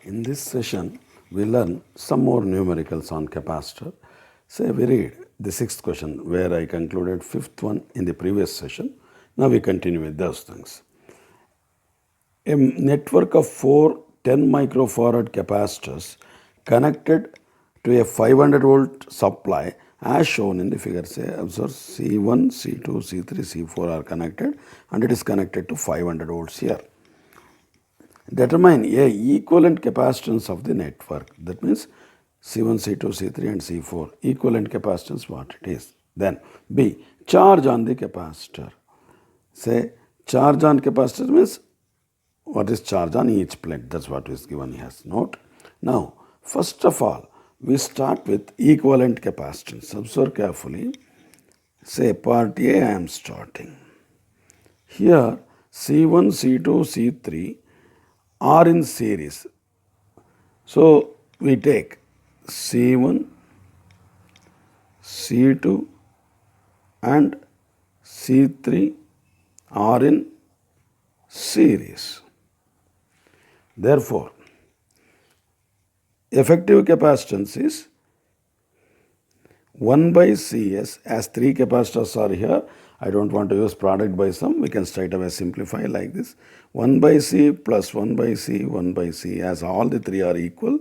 In this session, we learn some more numericals on capacitor. Say we read the sixth question where I concluded fifth one in the previous session. Now we continue with those things. A network of four 10 microfarad capacitors connected to a 500 volt supply as shown in the figure. Say observe C1, C2, C3, C4 are connected and it is connected to 500 volts here. Determine A equivalent capacitance of the network. That means C1, C2, C3 and C4 equivalent capacitance what it is. Then B charge on the capacitor. Say charge on capacitor means what is charge on each plate. That's what is given here. Note. Now first of all we start with equivalent capacitance. Observe carefully. Say part A I am starting. Here C1, C2, C3 are in series. So we take C1, C2 and C3 are in series. Therefore, effective capacitance is 1 by Cs. As three capacitors are here, I don't want to use product by sum. We can straight away simplify like this. 1 by C plus 1 by C, 1 by C. As all the three are equal,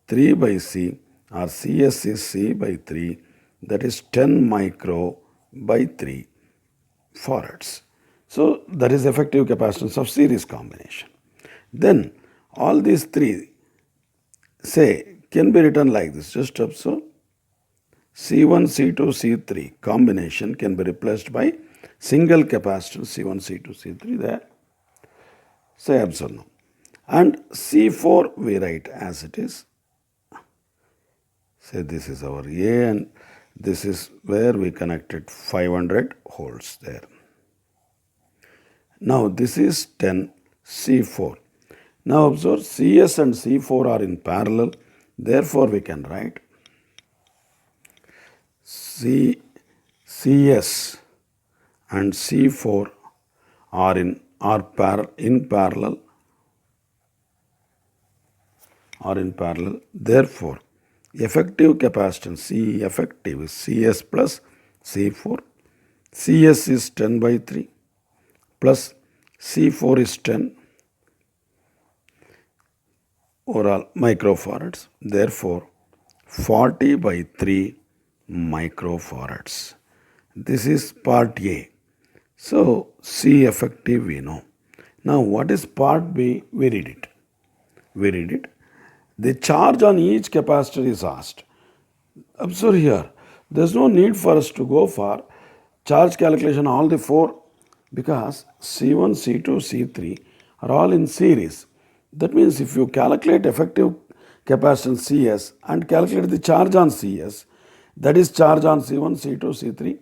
3 by C or Cs is C by 3. That is 10 micro by 3 farads. So that is effective capacitance of series combination. Then all these three say can be written like this. Just observe. C1, C2, C3 combination can be replaced by single capacitance C1, C2, C3 there. Say observe now. And C4 we write as it is. Say this is our A and this is where we connected 500 volts there. Now this is 10 C4. Now observe CS and C4 are in parallel. Therefore we can write CS and C4 are in parallel. Therefore, effective capacitance C effective is CS plus C4. CS is 10 by 3 plus C4 is 10 overall microfarads. Therefore, 40 by 3 microfarads. This is part A. So C effective we know. Now what is part B? We read it. The charge on each capacitor is asked. Observe here. There is no need for us to go for charge calculation all the four because C1, C2, C3 are all in series. That means if you calculate effective capacitance CS and calculate the charge on CS, that is charge on C1, C2, C3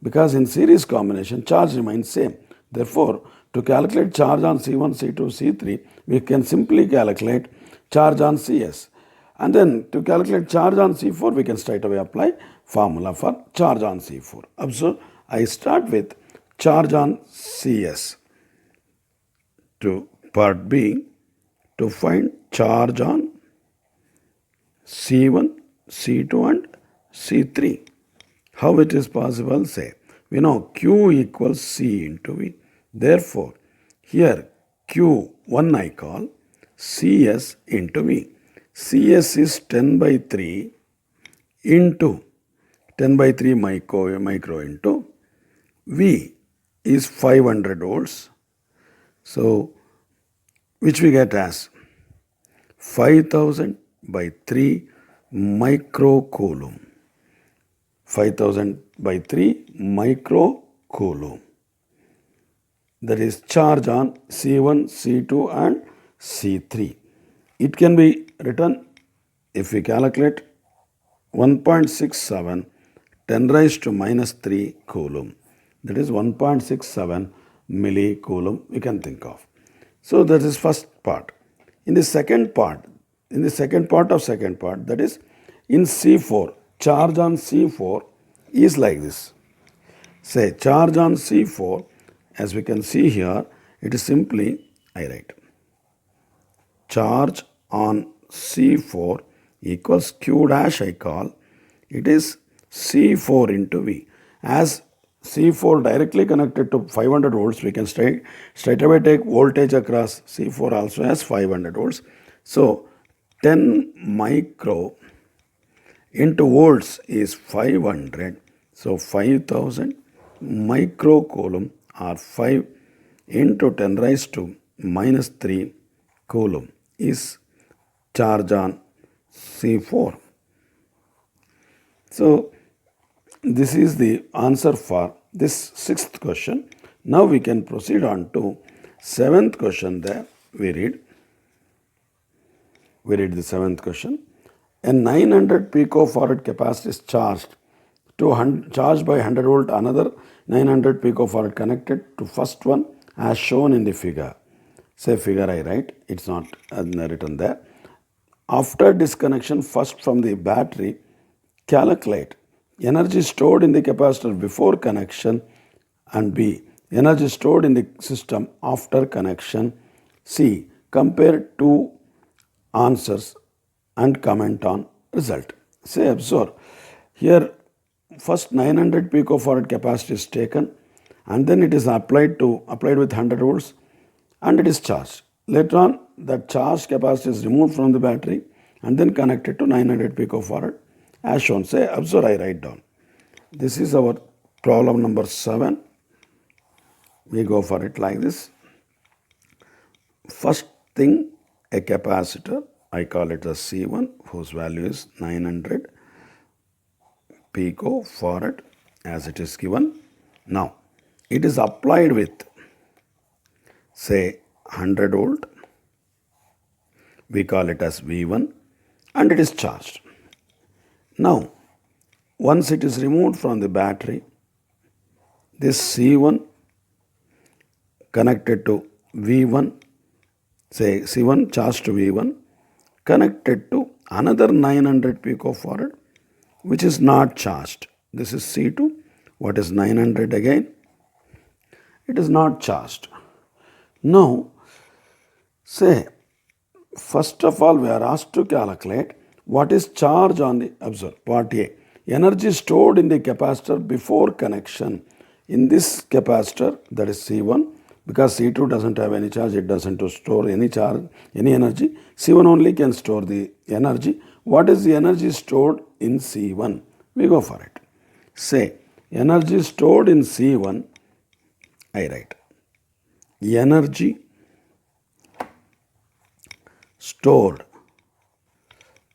because in series combination charge remains same. Therefore, to calculate charge on C1, C2, C3, we can simply calculate charge on CS. And then to calculate charge on C4, we can straight away apply formula for charge on C4. Observe, I start with charge on CS to part B to find charge on C1, C2 and C3. How it is possible? Say, we know Q equals C into V. Therefore, here Q1 I call CS into V. CS is 10 by 3 into 10 by 3 micro into V is 500 volts. So, which we get as 5000 by 3 microcoulomb. 5000 by 3 microcoulomb. That is charge on C1, C2 and C3. It can be written if we calculate 1.67 10 raised to minus 3 coulomb. That is 1.67 millicoulomb we can think of. So that is first part. In the second part, that is in C4, charge on C4 is like this. Say charge on C4, as we can see here, it is simply, I write charge on C4 equals Q dash I call. It is C4 into V. As C4 directly connected to 500 volts, we can straight away take voltage across C4 also as 500 volts. So 10 micro into volts is 500. So 5000 microcoulomb or 5 into 10 raised to minus 3 coulomb is charge on C4. So this is the answer for this sixth question. Now we can proceed on to seventh question. There we read the seventh question. A 900 picofarad capacitor is charged by 100 volt, another 900 picofarad connected to first one as shown in the figure. Say figure I write, it's not written there. After disconnection, first from the battery, calculate energy stored in the capacitor before connection, and B, energy stored in the system after connection. C, compare two answers and comment on result. Say observe. Here first 900 picofarad capacitor is taken and then it is applied with 100 volts and it is charged. Later on that charged capacitor is removed from the battery and then connected to 900 picofarad as shown. Say observe, I write down. This is our problem number 7. We go for it like this. First thing, a capacitor, I call it as C1, whose value is 900 picofarad as it is given. Now it is applied with say 100 volt, we call it as V1, and it is charged. Now once it is removed from the battery, this C1 connected to V1, say C1 charged to V1, connected to another 900 picofarad which is not charged. This is C2. What is 900 again? It is not charged. Now say first of all we are asked to calculate what is charge on the, observe part A, energy stored in the capacitor before connection. In this capacitor, that is C1, because C2 doesn't have any charge, it doesn't store any charge, any energy. C1 only can store the energy. What is the energy stored in C1? We go for it. Say energy stored in C1, I write energy stored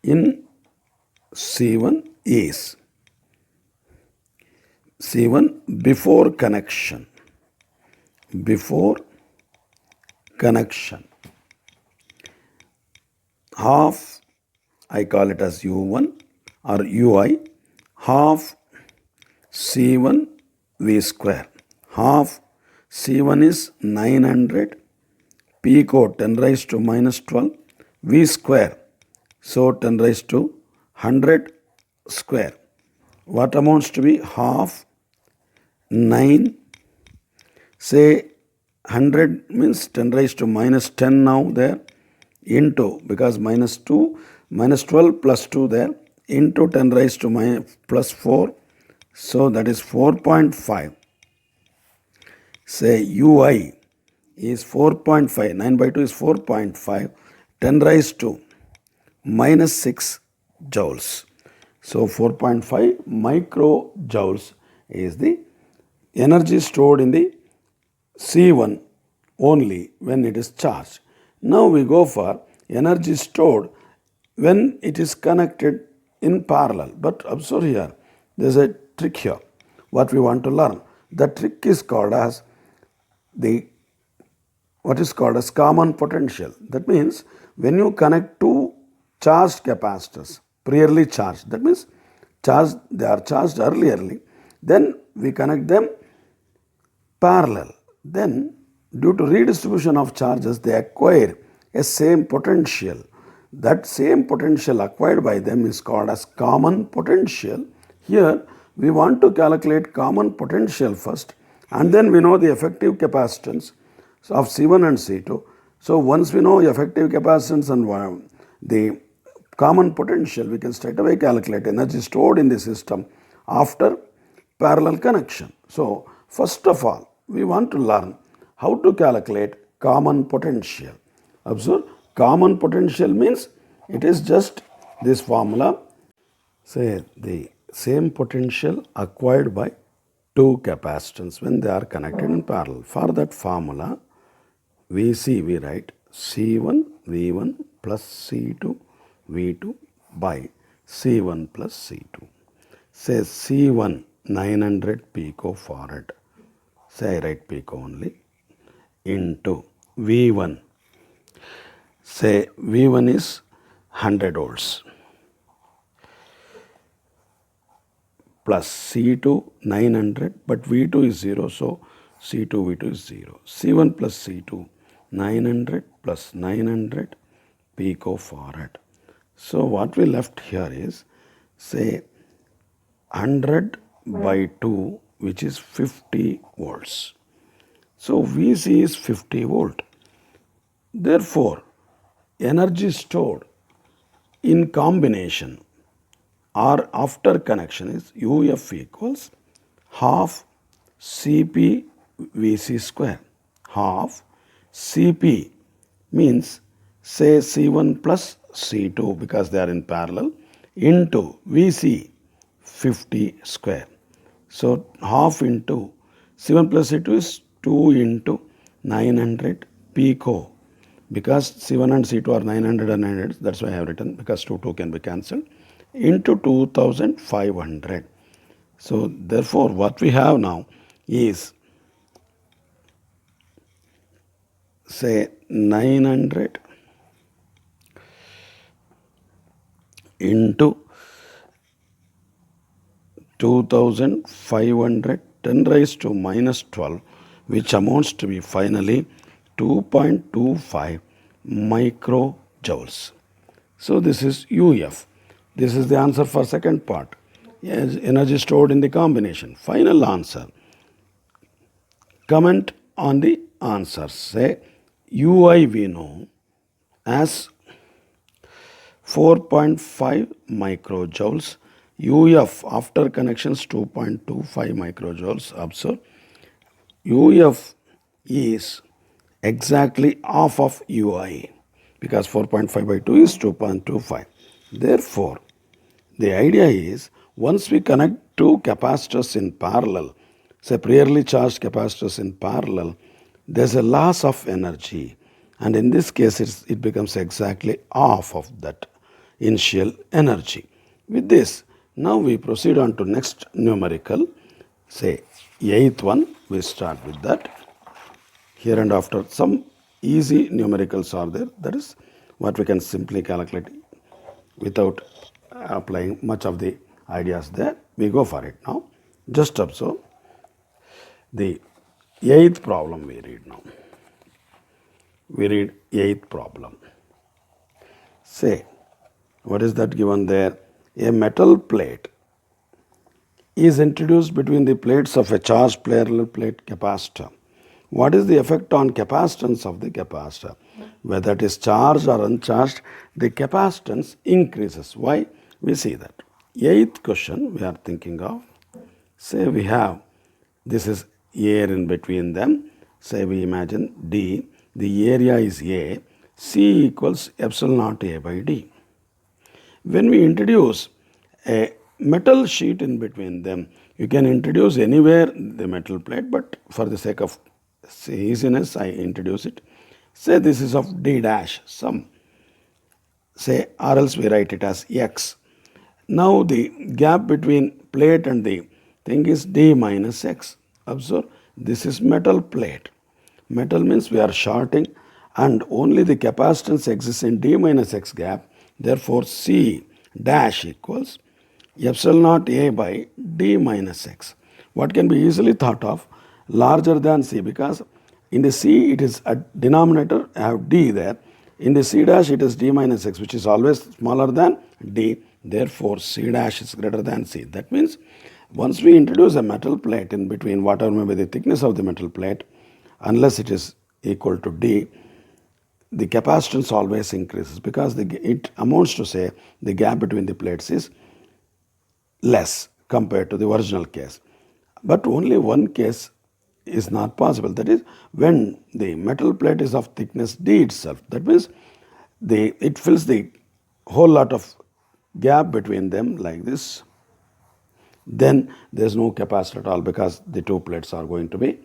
in C1 is C1 before connection. Half, I call it as U1 or UI, half C1 V square. Half C1 is 900 pico 10 raised to minus 12 V square. So 10 raised to 100 square. What amounts to be half 9, say 100 means 10 raised to minus 10 now there, into, because minus 2, minus 12 plus 2 there, into 10 raised to minus plus 4. So that is 4.5. Say UI is 4.5, 9 by 2 is 4.5, 10 raised to minus 6 joules. So 4.5 microjoules is the energy stored in the C1 only when it is charged. Now we go for energy stored when it is connected in parallel. But observe here, there is a trick here. What we want to learn, the trick is called as what is called as common potential. That means when you connect two charged capacitors, priorly charged, that means they are charged earlierly, then we connect them parallel. Then due to redistribution of charges, they acquire a same potential. That same potential acquired by them is called as common potential. Here we want to calculate common potential first, and then we know the effective capacitance of C1 and C2. So once we know effective capacitance and the common potential, we can straight away calculate energy stored in the system after parallel connection. So, first of all, we want to learn how to calculate common potential. Observe, common potential means it is just this formula, say the same potential acquired by two capacitors when they are connected in parallel. For that formula, Vc we write C1 V1 plus C2 V2 by C1 plus C2. Say C1 900 picofarad, say I write pico only, into V1, say V1 is 100 volts, plus C2 900, but V2 is 0, so C2 V2 is 0. C1 plus C2 900 plus 900 picofarad. So what we left here is, say 100 by 2, which is 50 volts. So Vc is 50 volt. Therefore, energy stored in combination or after connection is UF equals half Cp Vc square. Half Cp means say C1 plus C2 because they are in parallel into Vc 50 square. So half into C1 plus C2 is 2 into 900 pico, because C1 and C2 are 900 and 900, that's why I have written, because 2 can be cancelled, into 2500. So therefore what we have now is, say 900 into 2500 10 raised to minus 12, which amounts to be finally 2.25 microjoules. So this is UF. This is the answer for second part. Yes, energy stored in the combination. Final answer. Comment on the answers. Say UI we know as 4.5 microjoules. UF after connections 2.25 microjoules. Observe, UF is exactly half of UI because 4.5 by 2 is 2.25. Therefore, the idea is once we connect two capacitors in parallel, say priorly charged capacitors in parallel, there's a loss of energy, and in this case it becomes exactly half of that initial energy. With this, now we proceed on to next numerical, say 8th one, we start with that. Here and after some easy numericals are there, that is what we can simply calculate without applying much of the ideas there. We go for it now. Just observe the 8th problem we read now. We read 8th problem. Say, what is that given there? A metal plate is introduced between the plates of a charged parallel plate capacitor. What is the effect on capacitance of the capacitor? Whether it is charged or uncharged, the capacitance increases. Why? We see that. 8th question we are thinking of. Say we have, this is air in between them. Say we imagine D, the area is A, C equals epsilon naught A by D. When we introduce a metal sheet in between them, you can introduce anywhere the metal plate, but for the sake of easiness, I introduce it. Say this is of D dash, some. Say, or else we write it as X. Now the gap between plate and the thing is D minus X. Observe, this is metal plate. Metal means we are shorting and only the capacitance exists in D minus X gap. Therefore, C dash equals epsilon naught A by D minus X. What can be easily thought of larger than C, because in the C it is a denominator, I have D there. In the C dash it is D minus X, which is always smaller than D. Therefore, C dash is greater than C. That means once we introduce a metal plate in between, whatever may be the thickness of the metal plate, unless it is equal to D, the capacitance always increases because it amounts to say the gap between the plates is less compared to the original case. But only one case is not possible. That is when the metal plate is of thickness d itself. That means it fills the whole lot of gap between them like this. Then there is no capacitor at all because the two plates are going to be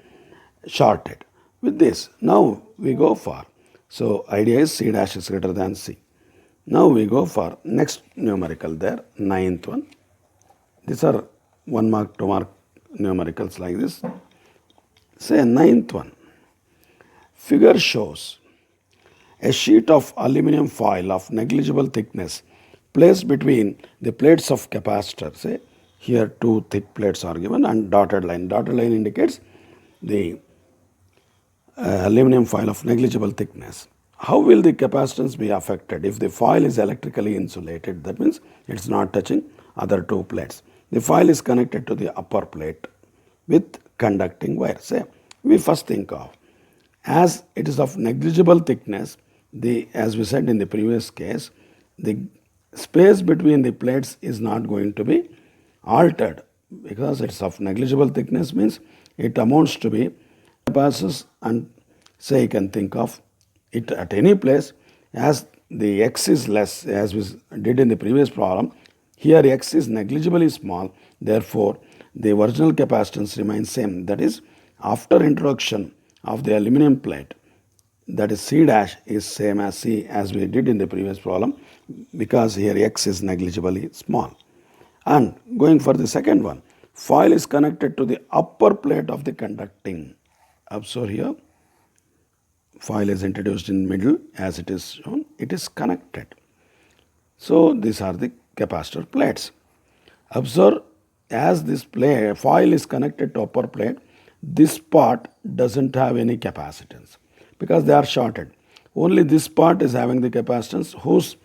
shorted. With this, now we go for, so idea is C dash is greater than C. Now we go for next numerical there, ninth one. These are 1 mark, 2 mark numericals like this. Say ninth one. Figure shows a sheet of aluminum foil of negligible thickness placed between the plates of capacitor. Say here two thick plates are given and dotted line. Dotted line indicates the aluminum foil of negligible thickness. How will the capacitance be affected if the foil is electrically insulated? That means it's not touching other two plates. The foil is connected to the upper plate with conducting wire. Say we first think of, as it is of negligible thickness, as we said in the previous case, the space between the plates is not going to be altered because it's of negligible thickness, means it amounts to be capacitance, and say you can think of it at any place as the x is less, as we did in the previous problem. Here x is negligibly small, therefore the original capacitance remains same. That is, after introduction of the aluminum plate, that is C dash is same as C as we did in the previous problem because here x is negligibly small. And going for the second one, foil is connected to the upper plate of the conducting. Observe here, foil is introduced in middle as it is shown, it is connected. So these are the capacitor plates. Observe, as this foil is connected to upper plate, this part doesn't have any capacitance because they are shorted. Only this part is having the capacitance whose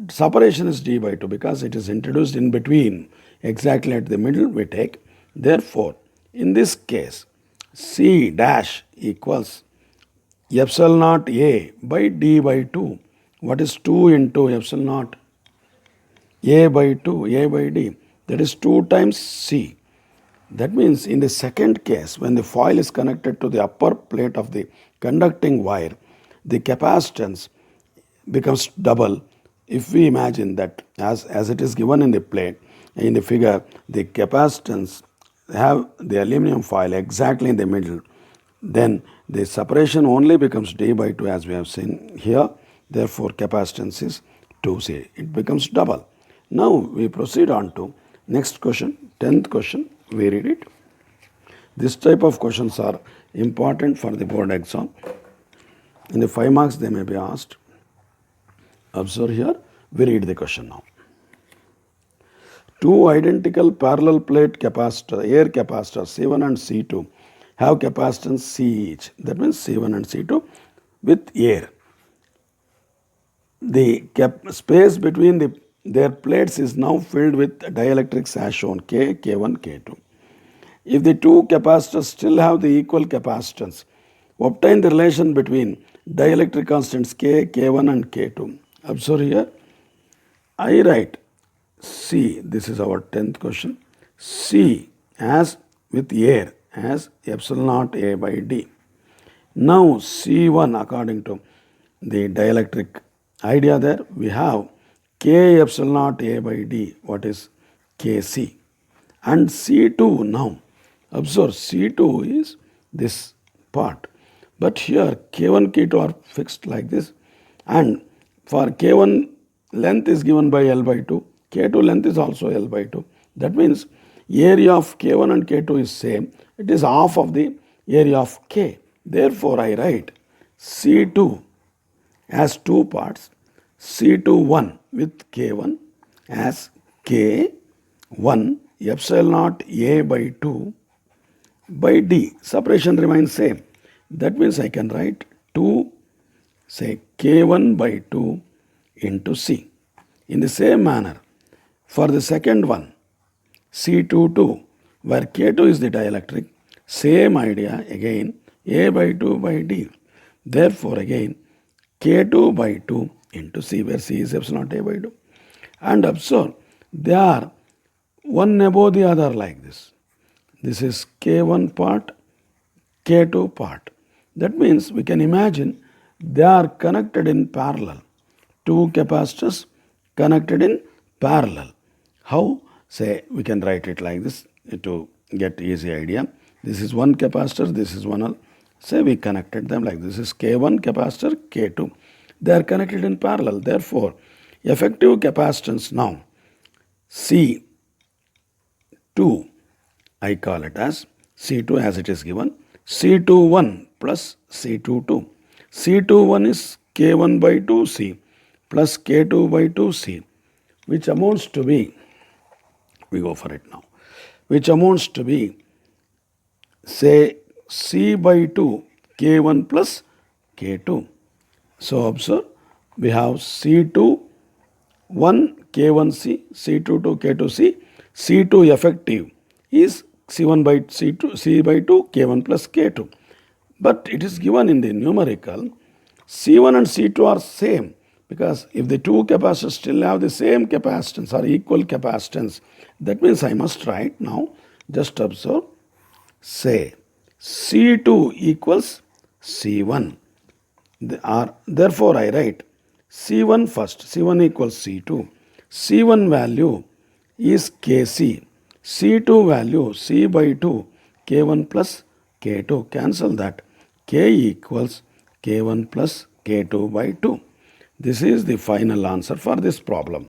separation is d by 2 because it is introduced in between, exactly at the middle we take. Therefore, in this case, C dash equals epsilon naught A by d by 2. What is 2 into epsilon naught? A by 2, A by d. That is 2 times C. That means in the second case, when the foil is connected to the upper plate of the conducting wire, the capacitance becomes double. If we imagine that as it is given in the plate, in the figure, the capacitance have the aluminum foil exactly in the middle, then the separation only becomes d by 2 as we have seen here. Therefore, capacitance is 2C. It becomes double. Now we proceed on to next question, 10th question. We read it. This type of questions are important for the board exam. In the 5 marks they may be asked. Observe here, we read the question now. Two identical parallel plate capacitor, air capacitors C1 and C2 have capacitance C each. That means C1 and C2 with air. The space between their plates is now filled with dielectrics as shown, K, K1, K2. If the two capacitors still have the equal capacitance, obtain the relation between dielectric constants K, K1 and K2. Observe here, I write C, this is our 10th question, C as with air as epsilon naught A by D. Now C1 according to the dielectric idea there, we have K epsilon naught A by D, what is Kc. And C2 now, observe C2 is this part. But here K1, K2 are fixed like this, and for K1 length is given by L by 2, K2 length is also L by 2. That means area of K1 and K2 is same. It is half of the area of K. Therefore, I write C2 as two parts, C21 with K1 as K1 epsilon naught A by 2 by D. Separation remains same. That means I can write 2, say K1 by 2 into C. In the same manner, for the second one, C22, where K2 is the dielectric, same idea again, A by 2 by D. Therefore, again, K2 by 2 into C, where C is epsilon naught A by 2. And observe, they are one above the other like this. This is K1 part, K2 part. That means we can imagine they are connected in parallel. Two capacitors connected in parallel. How? Say, we can write it like this to get easy idea. This is one capacitor, this is one. Say we connected them like this. This is K1 capacitor, K2. They are connected in parallel. Therefore, effective capacitance now, C2, I call it as C2 as it is given, C21 plus C22. C21 is K1 by 2C plus K2 by 2C, which amounts to be, we go for it now, which amounts to be, say, C by 2 K1 plus K2. So observe, we have C2 1 K1C, C22 K2C, C2 effective is C1 by C2, C by 2 K1 plus K2. But it is given in the numerical, C1 and C2 are same, because if the two capacitors still have the same capacitance or equal capacitance, that means I must write now, just observe, say C2 equals C1. Therefore, I write C1 first. C1 equals C2. C1 value is Kc. C2 value C by 2 K1 plus K2. Cancel that. K equals K1 plus K2 by 2. This is the final answer for this problem.